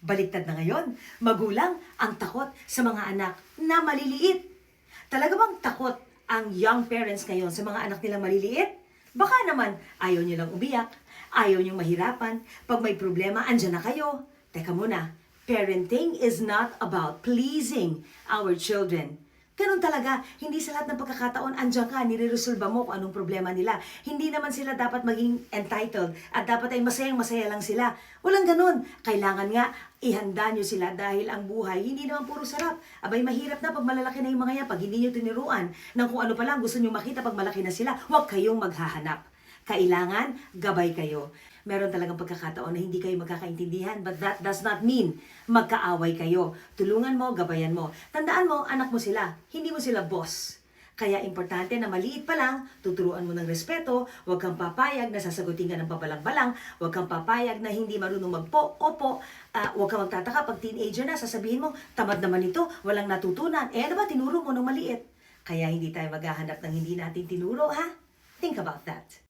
Baliktad na ngayon, magulang ang takot sa mga anak na maliliit. Talaga bang takot ang young parents ngayon sa mga anak nilang maliliit? Baka naman ayaw niyo lang umiyak, ayaw niyong mahirapan, pag may problema, andyan na kayo. Teka muna, parenting is not about pleasing our children. Ganun talaga, hindi sa lahat ng pagkakataon andyan ka, nire-resolve mo kung anong problema nila. Hindi naman sila dapat maging entitled at dapat ay masayang-masaya lang sila. Walang ganun. Kailangan nga ihanda nyo sila dahil ang buhay hindi naman puro sarap. Abay, mahirap na pag malalaki na yung mga yan, pag hindi nyo tiniruan ng kung ano pa lang gusto nyo makita pag malaki na sila, huwag kayong maghahanap. Kailangan gabay kayo. Meron talagang pagkakataon na hindi kayo magkakaintindihan, but that does not mean magkaaway kayo. Tulungan mo, gabayan mo. Tandaan mo, anak mo sila, hindi mo sila boss. Kaya importante na maliit pa lang, tuturuan mo ng respeto, huwag kang papayag na sasagutin ka ng pabalang-balang, huwag kang papayag na hindi marunong magpo, opo, huwag kang magtataka pag teenager na, sasabihin mo, tamad naman ito, walang natutunan. Ano ba, tinuro mo ng maliit? Kaya hindi tayo maghahanap ng hindi natin tinuro, ha? Think about that.